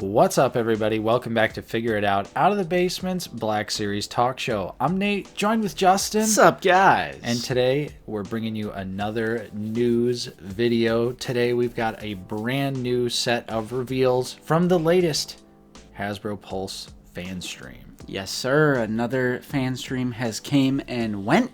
What's up, everybody? Welcome back to Figure It Out of the Basement's Black Series Talk Show. I'm Nate, joined with Justin. What's up, guys? And today, we're bringing you another news video. Today, we've got a brand new set of reveals from the latest Hasbro Pulse Fanstream. Yes, sir. Another Fanstream has came and went.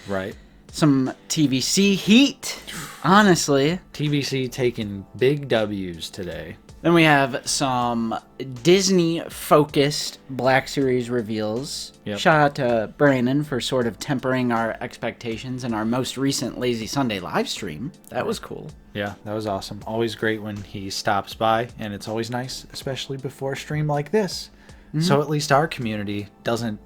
Right. Some TVC heat, honestly. TVC taking big W's today. Then we have some Disney-focused Black Series reveals. Yep. Shout out to Brandon for sort of tempering our expectations in our most recent Lazy Sunday live stream. That was cool. Yeah, that was awesome. Always great when he stops by, and it's always nice, especially before a stream like this. Mm-hmm. So at least our community doesn't,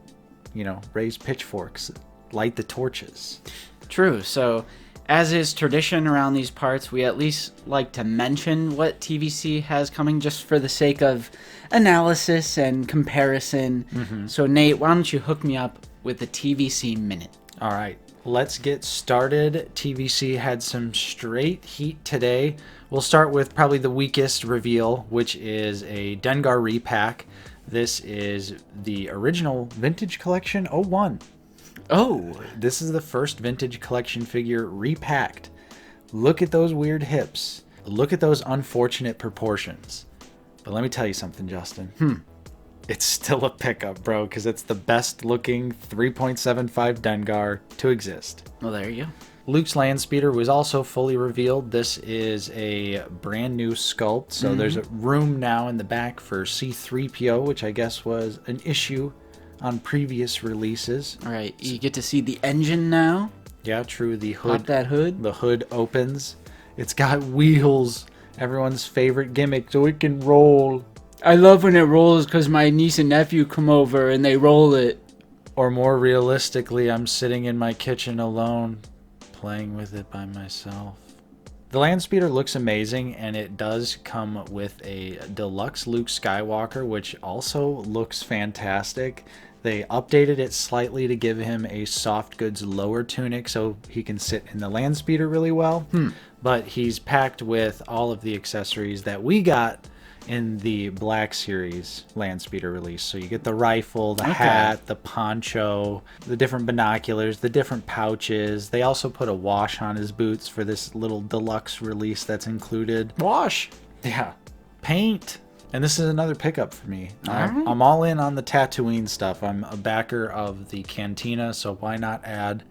raise pitchforks, light the torches. True. So, as is tradition around these parts, we at least like to mention what TVC has coming just for the sake of analysis and comparison. Mm-hmm. So, Nate, why don't you hook me up with the TVC minute? All right, let's get started. TVC had some straight heat today. We'll start with probably the weakest reveal, which is a Dengar repack. This is the original Vintage Collection 01. Oh, this is the first Vintage Collection figure repacked. Look at those weird hips. Look at those unfortunate proportions. But let me tell you something, Justin. It's still a pickup, bro, because it's the best looking 3.75 Dengar to exist. Well, there you go. Luke's land speeder was also fully revealed. This is a brand new sculpt. So there's a room now in the back for C-3PO, which I guess was an issue on previous releases. All right, you get to see the engine now. Yeah, true. The hood. Pop that hood. The hood opens. It's got wheels. Everyone's favorite gimmick, so it can roll. I love when it rolls because my niece and nephew come over and they roll it. Or more realistically, I'm sitting in my kitchen alone, playing with it by myself. The land speeder looks amazing, and it does come with a deluxe Luke Skywalker, which also looks fantastic. They updated it slightly to give him a soft goods lower tunic so he can sit in the land speeder really well. But he's packed with all of the accessories that we got in the Black Series land speeder release. So you get the rifle, the hat, the poncho, the different binoculars, the different pouches. They also put a wash on his boots for this little deluxe release that's included. Wash? Yeah. Paint. And this is another pickup for me. I'm all in on the Tatooine stuff. I'm a backer of the Cantina, so why not add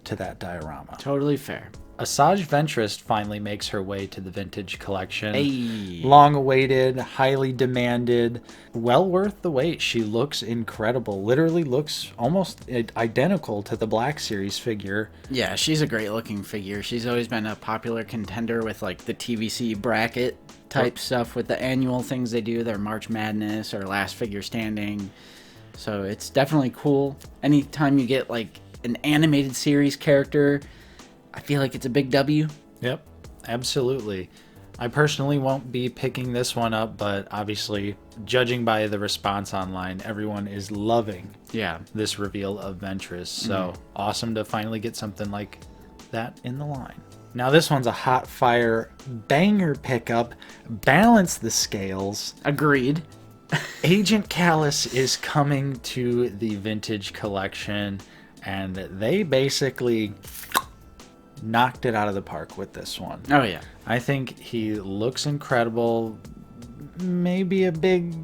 to that diorama? Totally fair. Asajj Ventress finally makes her way to the Vintage Collection. Hey. Long awaited, highly demanded, well worth the wait. She looks incredible. Literally looks almost identical to the Black Series figure. Yeah, she's a great looking figure. She's always been a popular contender with like the TVC bracket type stuff with the annual things they do, their March Madness or Last Figure Standing. So it's definitely cool. Anytime you get like an animated series character, I feel like it's a big W. Yep, absolutely. I personally won't be picking this one up, but obviously, judging by the response online, everyone is loving this reveal of Ventress. So awesome to finally get something like that in the line. Now this one's a hot fire banger pickup. Balance the scales. Agreed. Agent Callus is coming to the Vintage Collection, and they basically knocked it out of the park with this one. Oh yeah. I think he looks incredible. Maybe a big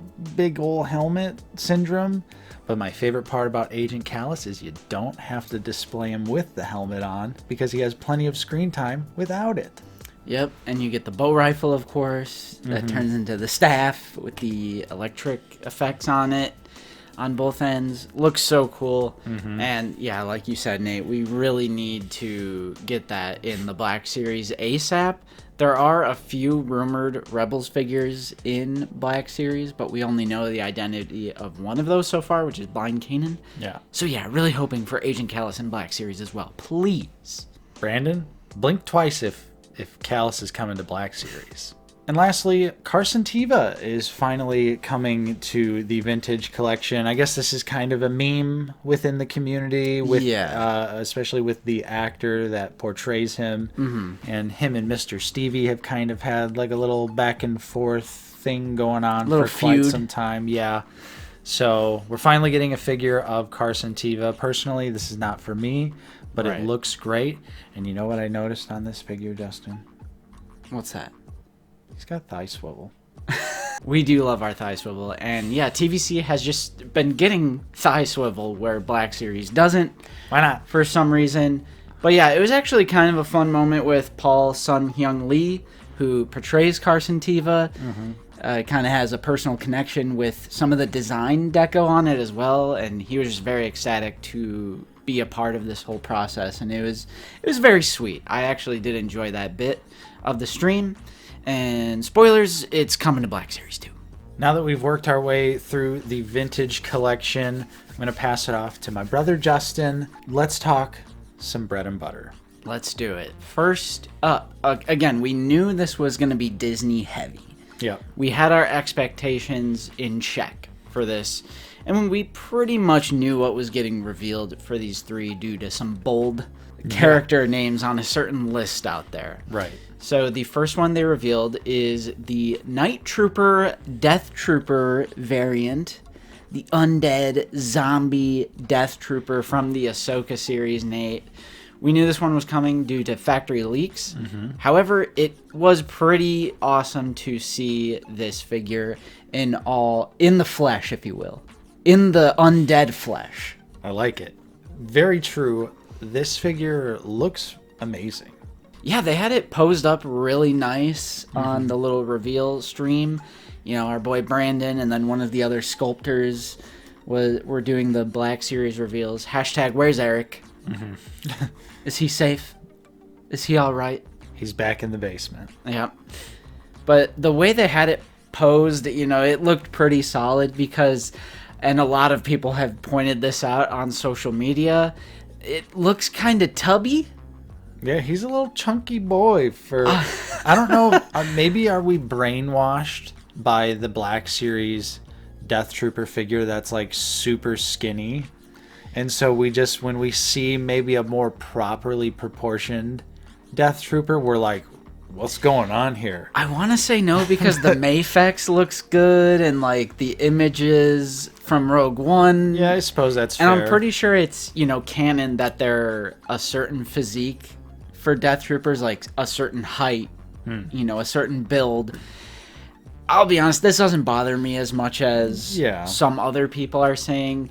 old helmet syndrome. But my favorite part about Agent Callus is you don't have to display him with the helmet on because he has plenty of screen time without it. Yep, and you get the bow rifle, of course, that turns into the staff with the electric effects on it on both ends. Looks so cool. And yeah, like you said, Nate, we really need to get that in the Black Series ASAP. There are a few rumored Rebels figures in Black Series, but we only know the identity of one of those so far, which is Blind Kanan. Yeah. So yeah, really hoping for Agent Callus in Black Series as well. Please. Brandon, blink twice if Callus is coming to Black Series. And lastly, Carson Teva is finally coming to the Vintage Collection. I guess this is kind of a meme within the community, with especially with the actor that portrays him. And him and Mr. Stevie have kind of had like a little back and forth thing going on Little for quite feud. some time. Yeah. So we're finally getting a figure of Carson Teva. Personally, this is not for me, but Right. it looks great. And you know what I noticed on this figure, Justin? What's that? He's got thigh swivel. We do love our thigh swivel, and yeah, TVC has just been getting thigh swivel where Black Series doesn't. Why not? For some reason. But yeah, it was actually kind of a fun moment with Paul Sun-Hyung Lee, who portrays Carson Teva. Kind of has a personal connection with some of the design deco on it as well, and he was just very ecstatic to be a part of this whole process, and it was very sweet. I actually did enjoy that bit of the stream. And spoilers, it's coming to Black Series 2. Now that we've worked our way through the vintage collection, I'm going to pass it off to my brother Justin. Let's talk some bread and butter. Let's do it. First up, again, we knew this was going to be Disney heavy. Yep. We had our expectations in check for this, and we pretty much knew what was getting revealed for these three due to some bold character names on a certain list out there. Right. So the first one they revealed is the Night Trooper Death Trooper variant, the undead zombie Death Trooper from the Ahsoka series, Nate. We knew this one was coming due to factory leaks. However, it was pretty awesome to see this figure in the flesh, if you will. In the undead flesh. I like it. Very true. This figure looks amazing. Yeah, they had it posed up really nice on the little reveal stream. You know, our boy Brandon and then one of the other sculptors were doing the Black Series reveals. Hashtag, where's Eric? Is he safe? Is he all right? He's back in the basement. Yeah. But the way they had it posed, you know, it looked pretty solid because, and a lot of people have pointed this out on social media, it looks kind of tubby. Yeah, he's a little chunky boy for... I don't know, maybe are we brainwashed by the Black Series Death Trooper figure that's like super skinny? And so we just, when we see maybe a more properly proportioned Death Trooper, we're like, what's going on here? I want to say no because the Mayfex looks good and like the images from Rogue One. Yeah, I suppose that's fair. And I'm pretty sure it's, you know, canon that they're a certain physique for Death Troopers, like a certain height, you know, a certain build. I'll be honest, this doesn't bother me as much as some other people are saying,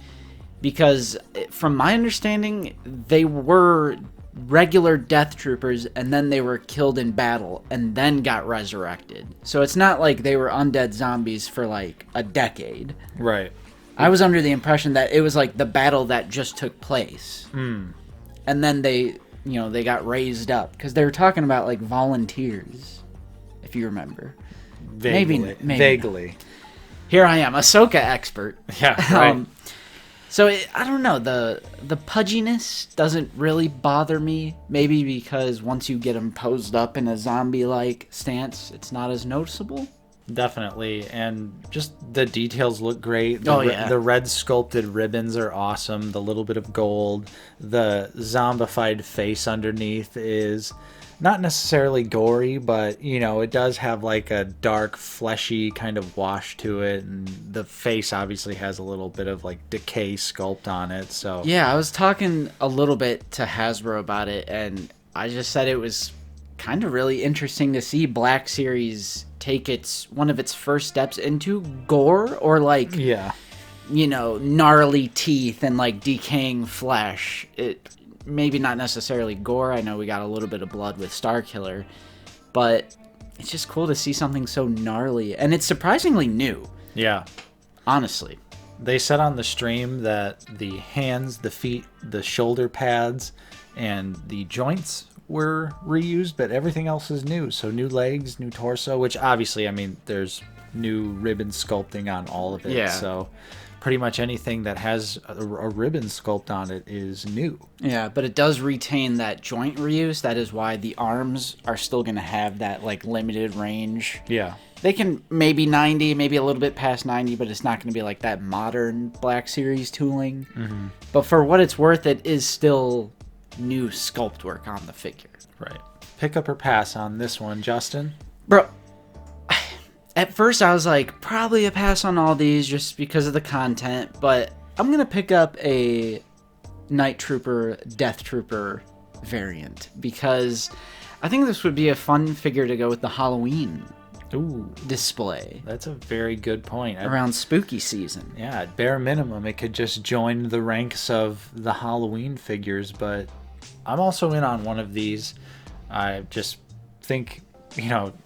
because from my understanding, they were regular Death Troopers and then they were killed in battle and then got resurrected. So it's not like they were undead zombies for like a decade. Right. I was under the impression that it was like the battle that just took place. And then they, you know, they got raised up because they were talking about like volunteers, if you remember. Vaguely. Maybe. Here I am, Ahsoka expert. Yeah, right. So I don't know, the pudginess doesn't really bother me. Maybe because once you get them posed up in a zombie-like stance, it's not as noticeable. Definitely, and just the details look great. Yeah. The red sculpted ribbons are awesome. The little bit of gold, the zombified face underneath is not necessarily gory, but you know, it does have like a dark, fleshy kind of wash to it, and the face obviously has a little bit of like decay sculpt on it. So yeah, I was talking a little bit to Hasbro about it, and I just said it was kind of really interesting to see Black Series take one of its first steps into gore, or like, you know, gnarly teeth and like decaying flesh. It maybe not necessarily gore. I know we got a little bit of blood with Starkiller, but it's just cool to see something so gnarly, and it's surprisingly new. Yeah, honestly. They said on the stream that the hands, the feet, the shoulder pads, and the joints were reused, but everything else is new. So new legs, new torso, which obviously, I mean, there's new ribbon sculpting on all of it. Yeah. So pretty much anything that has a ribbon sculpt on it is new. Yeah, but it does retain that joint reuse. That is why the arms are still going to have that like limited range. Yeah. They can maybe 90, maybe a little bit past 90, but it's not going to be like that modern Black Series tooling. But for what it's worth, it is still new sculpt work on the figure. Right. Pick up or pass on this one, Justin? Bro, At first, I was like, probably a pass on all these just because of the content, but I'm going to pick up a Night Trooper, Death Trooper variant because I think this would be a fun figure to go with the Halloween display. That's a very good point. Around spooky season. Yeah, at bare minimum, it could just join the ranks of the Halloween figures, but I'm also in on one of these. I just think,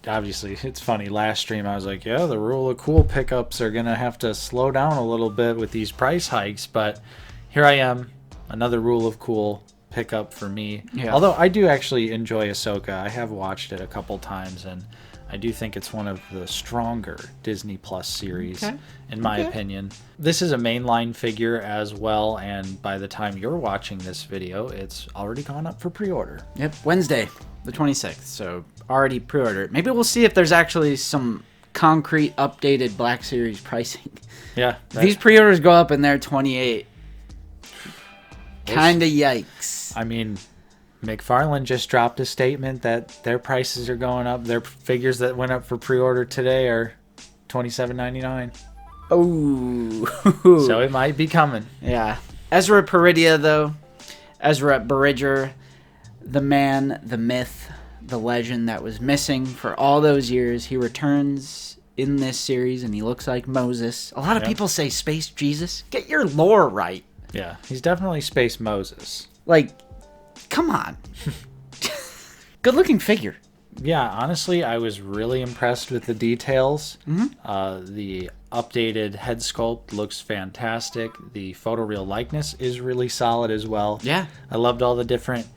obviously it's funny. Last stream I was like, yeah, the rule of cool pickups are going to have to slow down a little bit with these price hikes, but here I am, another rule of cool pickup for me. Yeah. Although I do actually enjoy Ahsoka. I have watched it a couple times, and I do think it's one of the stronger Disney Plus series, in my opinion. This is a mainline figure as well, and by the time you're watching this video, it's already gone up for pre-order. Yep, Wednesday, the 26th, so already pre-ordered. Maybe we'll see if there's actually some concrete updated Black Series pricing. Yeah. These pre-orders go up and they're 28. Kinda yikes. I mean, McFarlane just dropped a statement that their prices are going up. Their figures that went up for pre-order today are $27.99. Oh. So it might be coming. Yeah. Ezra Peridia, though. Ezra Bridger, the man, the myth, the legend that was missing for all those years. He returns in this series, and he looks like Moses. A lot of people say Space Jesus. Get your lore right. Yeah, he's definitely Space Moses. Like, come on. Good looking figure. Yeah, honestly, I was really impressed with the details. The updated head sculpt looks fantastic. The photoreal likeness is really solid as well. Yeah. I loved all the different,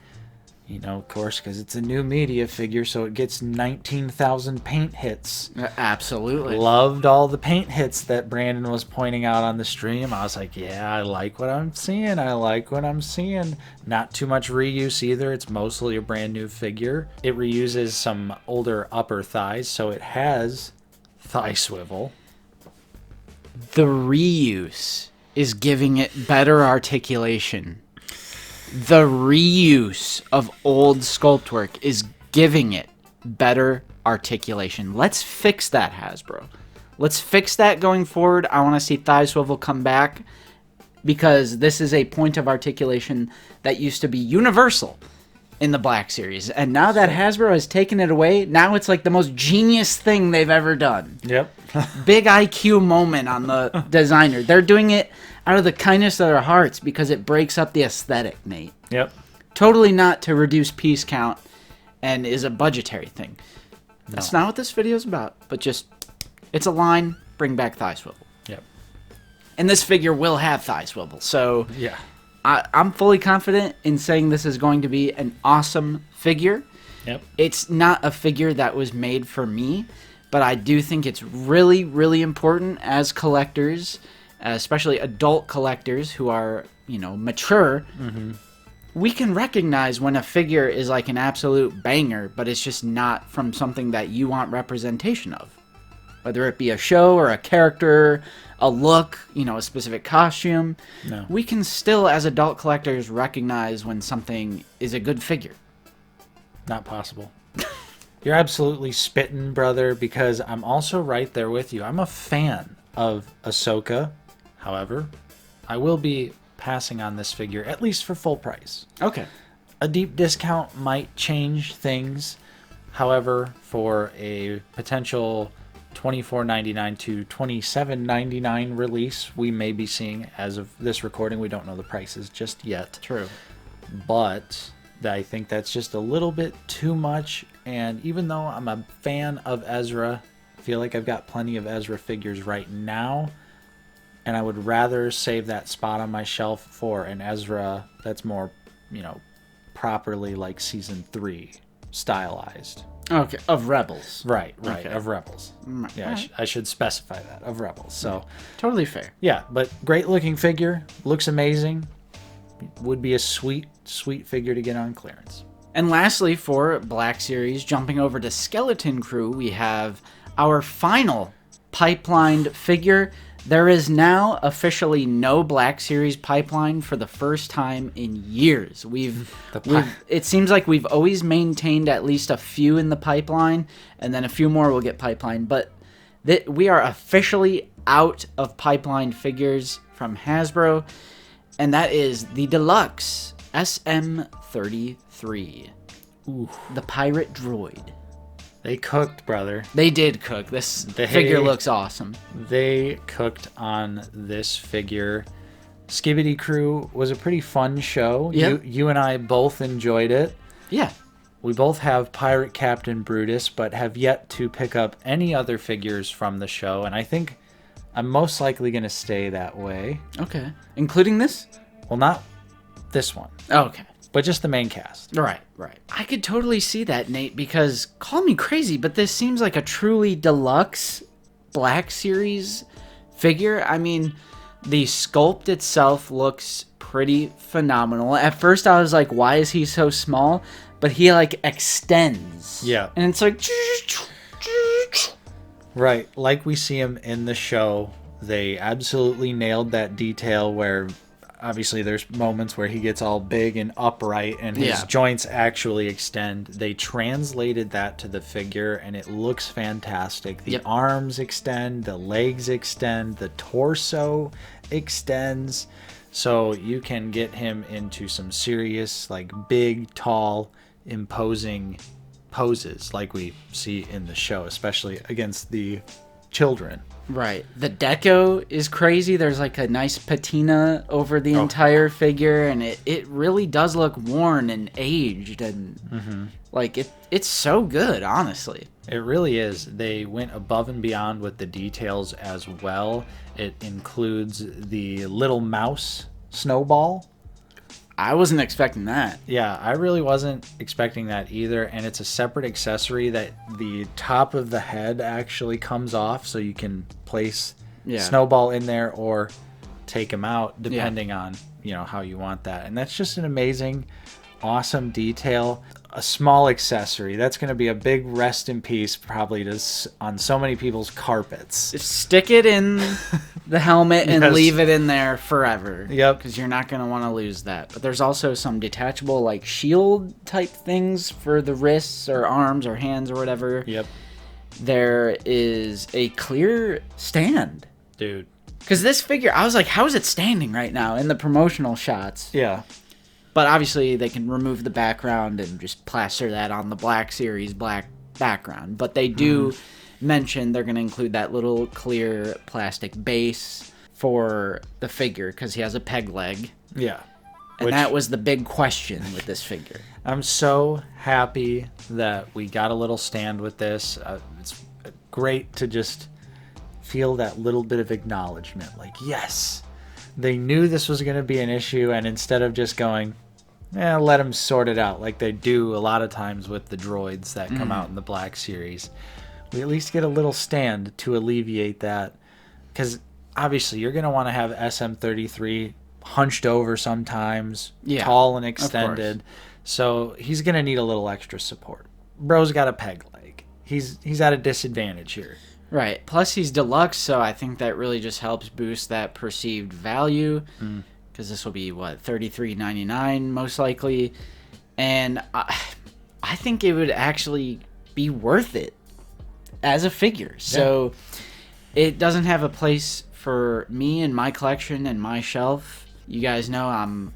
of course, because it's a new media figure, so it gets 19,000 paint hits. Absolutely. Loved all the paint hits that Brandon was pointing out on the stream. I was like, yeah, I like what I'm seeing. Not too much reuse either. It's mostly a brand new figure. It reuses some older upper thighs, so it has thigh swivel. The reuse is giving it better articulation. The reuse of old sculpt work is giving it better articulation. Let's fix that, Hasbro. Let's fix that going forward. I want to see thigh swivel come back because this is a point of articulation that used to be universal in the Black Series. And now that Hasbro has taken it away, now it's like the most genius thing they've ever done. Yep. Big IQ moment on the designer. They're doing it out of the kindness of their hearts because it breaks up the aesthetic, Nate. Yep. Totally not to reduce piece count and is a budgetary thing. No. That's not what this video is about, but just, it's a line, bring back thigh swivel. Yep. And this figure will have thigh swivel, so yeah, I'm fully confident in saying this is going to be an awesome figure. Yep. It's not a figure that was made for me, but I do think it's really, really important as collectors, especially adult collectors who are, mature. We can recognize when a figure is like an absolute banger, but it's just not from something that you want representation of. Whether it be a show or a character, a look, a specific costume. No. We can still, as adult collectors, recognize when something is a good figure. Not possible. You're absolutely spitting, brother, because I'm also right there with you. I'm a fan of Ahsoka. However, I will be passing on this figure, at least for full price. Okay. A deep discount might change things. However, for a potential $24.99 to $27.99 release, we may be seeing, as of this recording, we don't know the prices just yet. True. But I think that's just a little bit too much. And even though I'm a fan of Ezra, I feel like I've got plenty of Ezra figures right now. And I would rather save that spot on my shelf for an Ezra that's more, properly like Season 3 stylized. Okay, of Rebels. Right, Okay. of Rebels. Yeah, Right. I should specify that, of Rebels. So, Totally fair. yeah, but great looking figure. Looks amazing. Would be a sweet, sweet figure to get on clearance. And lastly, for Black Series, jumping over to Skeleton Crew, we have our final pipelined figure. There is now officially no Black Series pipeline for the first time in years. It seems like we've always maintained at least a few in the pipeline, and then a few more will get pipeline. But We are officially out of pipeline figures from Hasbro, and that is the deluxe SM-33. Ooh. The pirate droid. They cooked, brother. They did cook. This figure looks awesome. They cooked on this figure. Skibidi Crew was a pretty fun show. Yep. You and I both enjoyed it. Yeah. We both have Pirate Captain Brutus, but have yet to pick up any other figures from the show, and I think I'm most likely going to stay that way. Okay. Including this? Well, not this one. Okay. But just the main cast. Right. I could totally see that, Nate, because call me crazy, but this seems like a truly deluxe Black Series figure. I mean, the sculpt itself looks pretty phenomenal. At first I was like, why is he so small? But he like extends. Yeah. And it's like... Right. Like we see him in the show, they absolutely nailed that detail where obviously there's moments where he gets all big and upright and his joints actually extend. They translated that to the figure and it looks fantastic. The arms extend, the legs extend, the torso extends. So you can get him into some serious, like big, tall, imposing poses like we see in the show, especially against the children. Right. The deco is crazy. There's like a nice patina over the entire figure, and it really does look worn and aged, and like it's so good, honestly. It really is. They went above and beyond with the details as well. It includes the little mouse snowball. I wasn't expecting that. Yeah, I really wasn't expecting that either. And it's a separate accessory that the top of the head actually comes off, so you can place Snowball in there or take him out depending on, you know, how you want that. And that's just an amazing, awesome detail. A small accessory that's going to be a big rest in peace probably on so many people's carpets. Just stick it in the helmet and leave it in there forever. Yep. Because you're not going to want to lose that. But there's also some detachable like shield type things for the wrists or arms or hands or whatever. Yep. There is a clear stand. Dude. Because this figure, I was like, how is it standing right now in the promotional shots? Yeah. But obviously they can remove the background and just plaster that on the Black Series black background. But they do mention they're going to include that little clear plastic base for the figure because he has a peg leg. Yeah. And that was the big question with this figure. I'm so happy that we got a little stand with this. It's great to just feel that little bit of acknowledgement. Like, yes, they knew this was going to be an issue, and instead of just going, let them sort it out like they do a lot of times with the droids that come out in the Black Series, we at least get a little stand to alleviate that. Because obviously you're going to want to have SM-33 hunched over sometimes, tall and extended. So he's going to need a little extra support. Bro's got a peg leg. He's at a disadvantage here. Right. Plus he's deluxe, so I think that really just helps boost that perceived value. Because this will be, what, $33.99 most likely. And I think it would actually be worth it as a figure. So it doesn't have a place for me in my collection and my shelf. You guys know I'm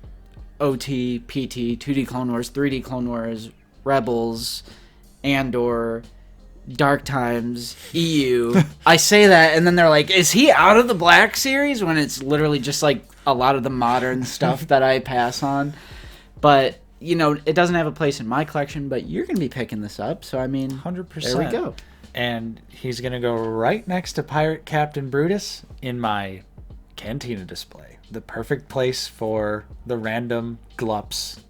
OT, PT, 2D Clone Wars, 3D Clone Wars, Rebels, Andor, Dark Times, EU. I say that and then they're like, is he out of the Black Series? When it's literally just like a lot of the modern stuff that I pass on. But, you know, it doesn't have a place in my collection, but you're going to be picking this up. So, I mean, 100%. There we go. And he's going to go right next to Pirate Captain Brutus in my Cantina display. The perfect place for the random glups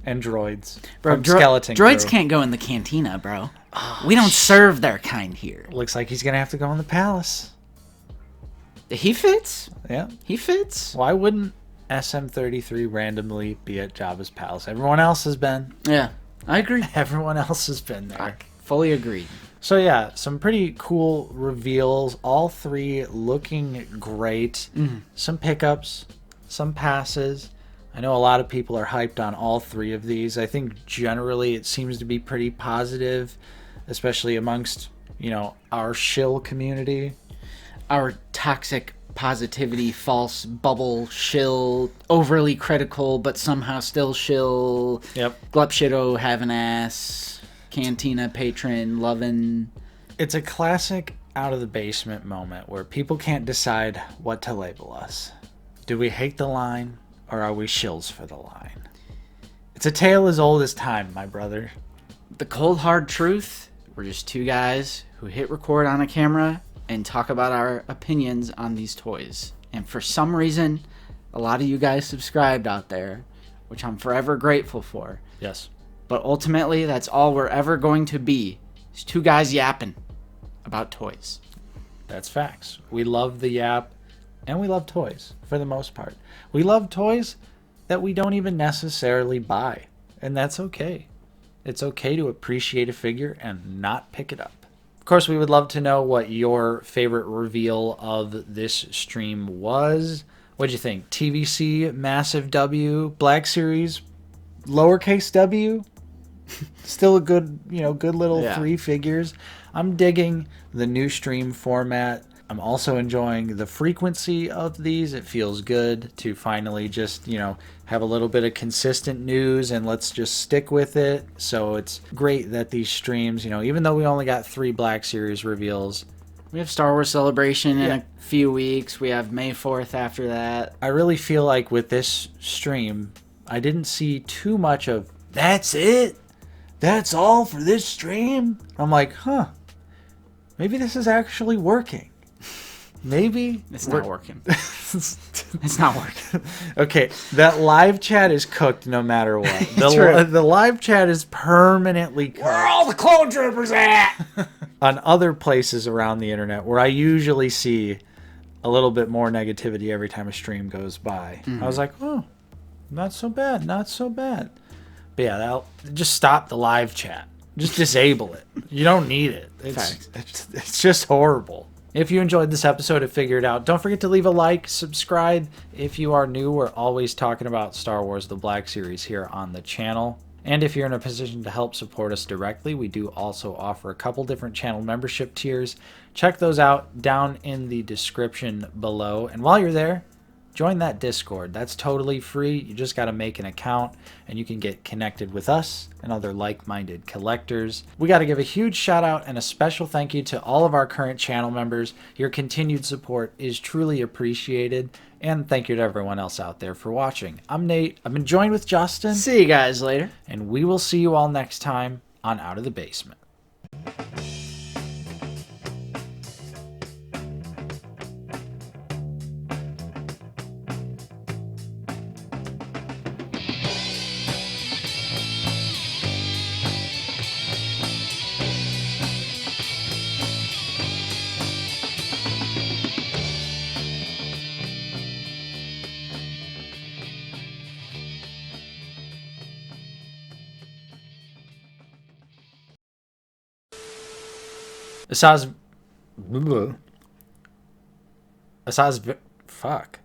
and droids. Bro, Skeleton droids Crew. can't go in the cantina, bro. We don't serve their kind here. Looks like he's going to have to go in the palace. He fits. Yeah. He fits. Why wouldn't SM-33 randomly be at Jabba's palace? Everyone else has been. Yeah, I agree. Everyone else has been there. I fully agree. So yeah, some pretty cool reveals. All three looking great. Some pickups, some passes. I know a lot of people are hyped on all three of these. I think generally it seems to be pretty positive, especially amongst our shill community. Our toxic positivity, false bubble, shill, overly critical, but somehow still shill. Yep. Glupshido, have an ass, Cantina patron, lovin'. It's a classic out of the basement moment where people can't decide what to label us. Do we hate the line, or are we shills for the line? It's a tale as old as time, my brother. The cold hard truth, we're just two guys who hit record on a camera and talk about our opinions on these toys. And for some reason, a lot of you guys subscribed out there, which I'm forever grateful for. Yes. But ultimately, that's all we're ever going to be. Is two guys yapping about toys. That's facts. We love the yap, and we love toys, for the most part. We love toys that we don't even necessarily buy, and that's okay. It's okay to appreciate a figure and not pick it up. Of course, we would love to know what your favorite reveal of this stream was. What'd you think? TVC, massive W, Black Series, lowercase w? Still a good, good little 3 figures. I'm digging the new stream format. I'm also enjoying the frequency of these. It feels good to finally just, have a little bit of consistent news and let's just stick with it. So it's great that these streams, even though we only got 3 Black Series reveals. We have Star Wars Celebration in a few weeks. We have May 4th after that. I really feel like with this stream, I didn't see too much of, that's it? That's all for this stream? I'm like, maybe this is actually working. Maybe it's not working. It's not working. Okay, that live chat is cooked no matter what. The live chat is permanently cooked. Where are all the clone troopers at? On other places around the internet where I usually see a little bit more negativity every time a stream goes by. I was like, oh, not so bad, not so bad. But yeah, that'll just stop the live chat. Just disable it. You don't need it. It's just horrible. If you enjoyed this episode of Figure It Out, don't forget to leave a like, subscribe. If you are new, we're always talking about Star Wars The Black Series here on the channel. And if you're in a position to help support us directly, we do also offer a couple different channel membership tiers. Check those out down in the description below. And while you're there, join that Discord. That's totally free. You just got to make an account and you can get connected with us and other like-minded collectors. We got to give a huge shout out and a special thank you to all of our current channel members. Your continued support is truly appreciated. And thank you to everyone else out there for watching. I'm Nate. I've been joined with Justin. See you guys later. And we will see you all next time on Out of the Basement. Fuck.